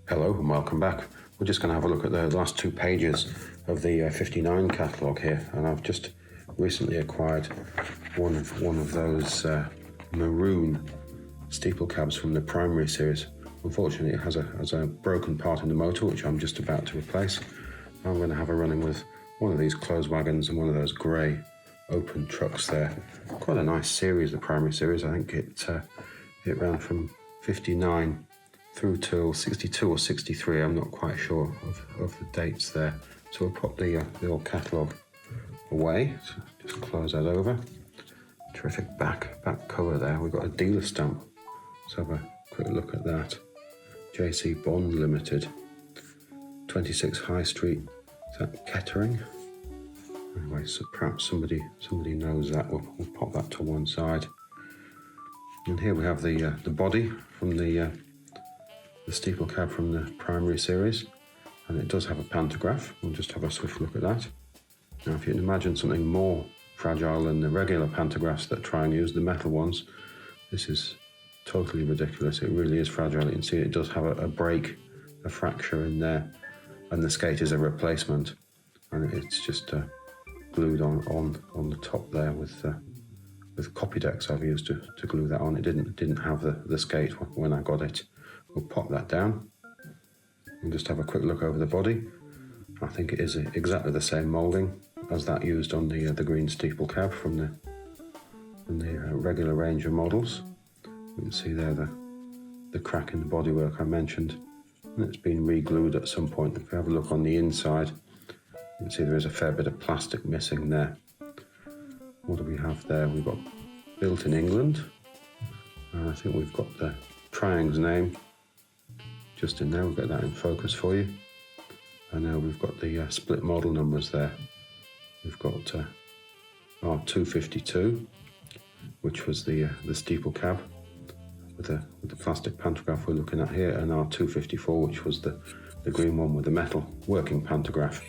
Hello and welcome back. We're just going to have a look at the last 2 pages of the 59 catalogue here, and I've just recently acquired one of those maroon steeple cabs from the Primary series. Unfortunately, it has a broken part in the motor, which I'm just about to replace. I'm going to have a running with one of these closed wagons and one of those grey open trucks there. Quite a nice series, the Primary series. I think it ran from 59 through till 62 or 63. I'm not quite sure of the dates there. So we'll pop the old catalogue away. So just close that over. Terrific back cover there. We've got a dealer stamp. Let's have a quick look at that. JC Bond Limited, 26 High Street. Is that Kettering? Anyway, so perhaps somebody knows that. We'll pop that to one side. And here we have the body from the steeple cab from the Primary series, and it does have a pantograph. We'll just have a swift look at that. Now, if you can imagine something more fragile than the regular pantographs that try and use the metal ones, this is totally ridiculous. It really is fragile. You can see it does have a break, a fracture in there, and the skate is a replacement, and it's just glued on the top there with Copydex I've used to glue that on. It didn't have the skate when I got it. We'll pop that down and just have a quick look over the body. I think it is exactly the same moulding as that used on the green steeple cab from the regular range of models. You can see there the crack in the bodywork I mentioned, and it's been re-glued at some point. If you have a look on the inside, you can see there is a fair bit of plastic missing there. What do we have there? We've got built in England. I think we've got the Triang's name just in there. We'll get that in focus for you. And we've got the split model numbers there. We've got R.252, which was the steeple cab with the plastic pantograph we're looking at here, and R.254, which was the green one with the metal working pantograph.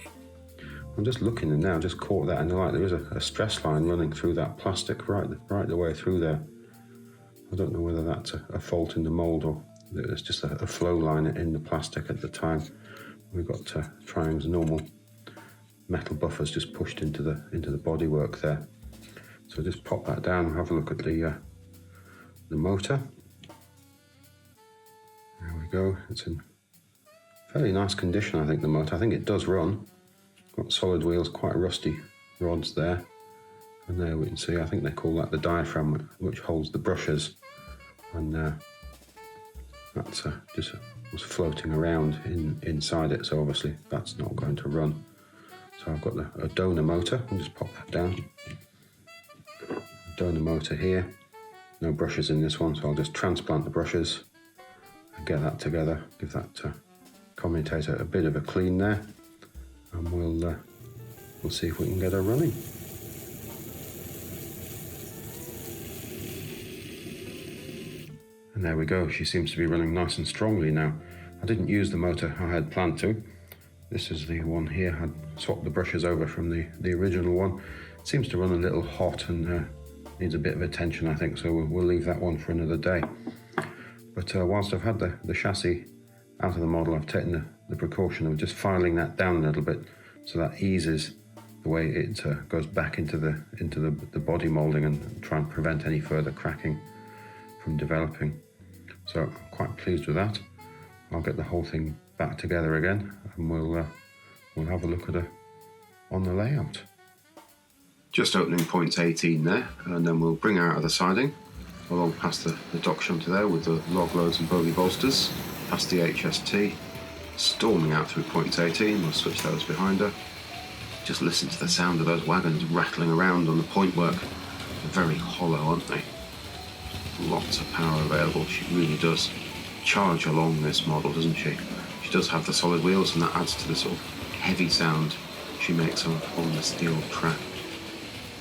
I'm just looking and now just caught that in the light. There is a stress line running through that plastic right the way through there. I don't know whether that's a fault in the mould or it's just a flow line in the plastic at the time. We've got Triang's normal metal buffers just pushed into the bodywork there. So just pop that down and have a look at the motor. There we go. It's in fairly nice condition, I think, the motor. I think it does run. Got solid wheels, quite rusty rods there. And there we can see, I think they call that the diaphragm, which holds the brushes. And that's just was floating around inside it, so obviously that's not going to run. So I've got a donor motor. I'll just pop that down. Donor motor here. No brushes in this one, so I'll just transplant the brushes and get that together. Give that commutator a bit of a clean there, and we'll see if we can get her running. And there we go, she seems to be running nice and strongly now. I didn't use the motor I had planned to. This is the one here. I swapped the brushes over from the original one. It seems to run a little hot and needs a bit of attention, I think, so we'll leave that one for another day. But whilst I've had the chassis out of the model, I've taken the precaution of just filing that down a little bit, so that eases the way it goes back into the body moulding and try and prevent any further cracking from developing. So I'm quite pleased with that. I'll get the whole thing back together again, and we'll have a look at her on the layout. Just opening points 18 there, and then we'll bring her out of the siding, along past the dock shunt there with the log loads and bogey bolsters, past the HST, storming out through points 18. We'll switch those behind her. Just listen to the sound of those wagons rattling around on the point work. They're very hollow, aren't they? Lots of power available. She really does charge along this model, doesn't she? She does have the solid wheels, and that adds to the sort of heavy sound she makes on the steel track.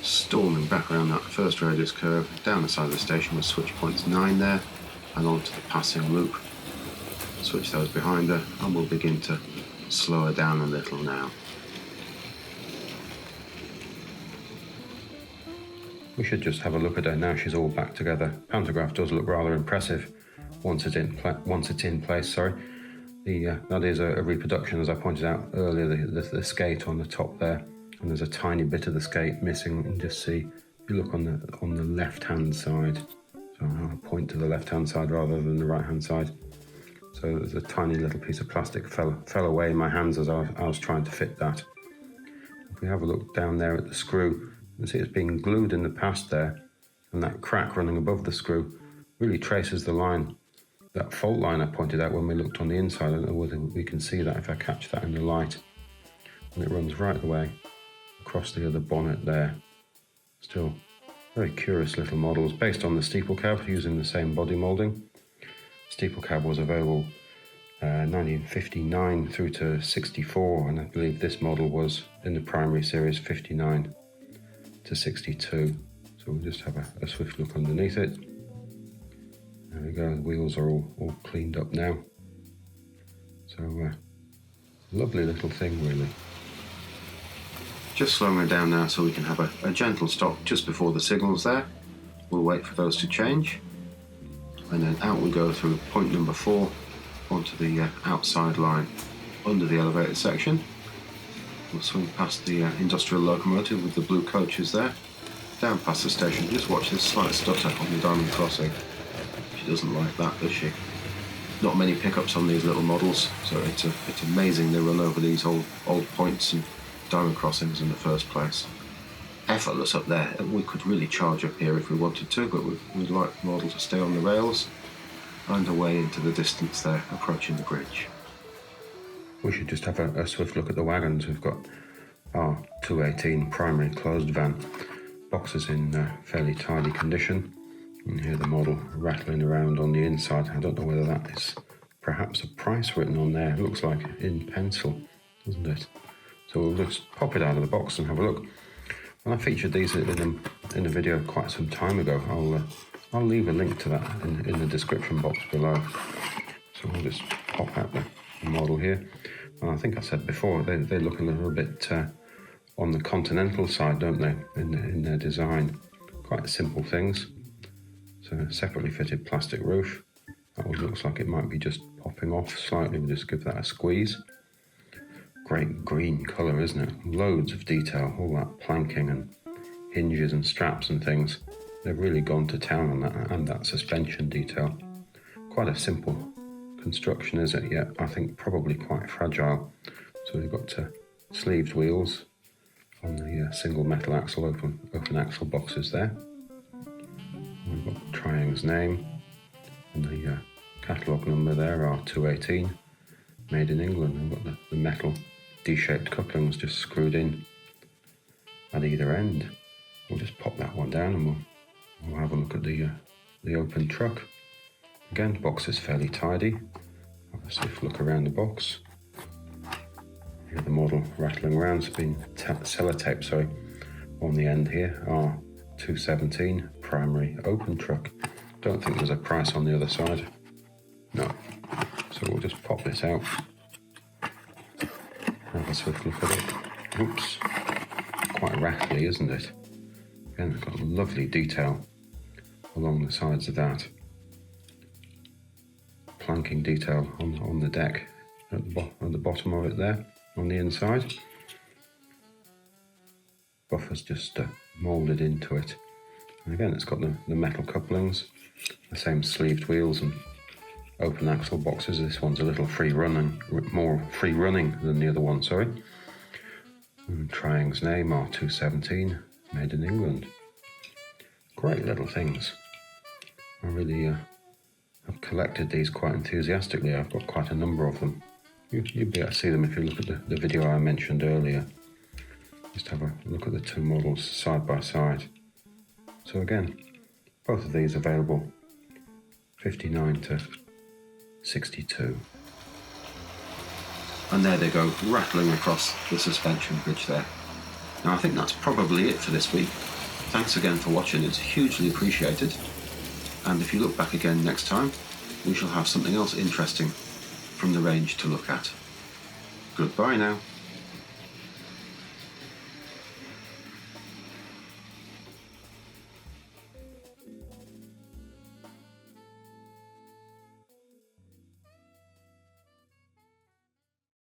Storming back around that first radius curve, down the side of the station with switch points 9 there, and onto the passing loop. Switch those behind her, and we'll begin to slow her down a little now. We should just have a look at her now she's all back together. Pantograph does look rather impressive once it's in place. That is a reproduction, as I pointed out earlier, the skate on the top there, and there's a tiny bit of the skate missing. You can just see, if you look on the left-hand side, so I'll point to the left-hand side rather than the right-hand side. So there's a tiny little piece of plastic fell away in my hands as I was trying to fit that. If we have a look down there at the screw, you can see it's been glued in the past there, and that crack running above the screw really traces the line. That fault line I pointed out when we looked on the inside, I don't know whether we can see that if I catch that in the light. And it runs right the way across the other bonnet there. Still very curious little models based on the Steeple Cab, using the same body moulding. Steeple Cab was available 1959 through to 64, and I believe this model was in the Primary series 59 to 62. So we'll just have a swift look underneath it. There we go, the wheels are all cleaned up now. So, lovely little thing really. Just slowing it down now so we can have a gentle stop just before the signals there. We'll wait for those to change. And then out we go through point number 4 onto the outside line under the elevated section. We'll swing past the industrial locomotive with the blue coaches there, down past the station. Just watch this slight stutter on the diamond crossing. She doesn't like that, does she? Not many pickups on these little models, so it's amazing they run over these old points and diamond crossings in the first place. Effortless up there. We could really charge up here if we wanted to, but we'd like the model to stay on the rails and away into the distance there, approaching the bridge. We should just have a swift look at the wagons. We've got R.218 Primary closed van. Boxes in fairly tidy condition. You can hear the model rattling around on the inside. I don't know whether that is perhaps a price written on there. It looks like in pencil, doesn't it? So we'll just pop it out of the box and have a look. And I featured these in a video quite some time ago. I'll leave a link to that in the description box below. So we'll just pop out the model here. And I think I said before, they look a little bit on the continental side, don't they, in their design. Quite simple things. So a separately fitted plastic roof. That one looks like it might be just popping off slightly. We'll just give that a squeeze. Great green colour, isn't it? Loads of detail, all that planking and hinges and straps and things. They've really gone to town on that, and that suspension detail. Quite a simple construction, is it? Yet I think probably quite fragile. So we've got sleeved wheels on the single metal axle, open axle boxes there. We've got Triang's name and the catalogue number there, R.218, made in England. We've got the metal D-shaped couplings just screwed in at either end. We'll just pop that one down and we'll have a look at the open truck. Again, the box is fairly tidy. Have a swift look around the box. Hear the model rattling around. It's been sellotape, on the end here. R.217 Primary open truck. Don't think there's a price on the other side. No. So we'll just pop this out. Have a swift look at it. Oops. Quite rattly, isn't it? Again, it's got lovely detail along the sides of that. Planking detail on the deck at the bottom of it there, on the inside. Buffer's just moulded into it. And again, it's got the metal couplings, the same sleeved wheels and open axle boxes. This one's a little more free running than the other one, sorry. And Triang's name, R.217, made in England. Great little things. I really have collected these quite enthusiastically. I've got quite a number of them. You'll be able to see them if you look at the video I mentioned earlier. Just have a look at the two models side by side. So again, both of these available 59 to 62. And there they go, rattling across the suspension bridge there. Now I think that's probably it for this week. Thanks again for watching, it's hugely appreciated. And if you look back again next time, we shall have something else interesting from the range to look at. Goodbye now.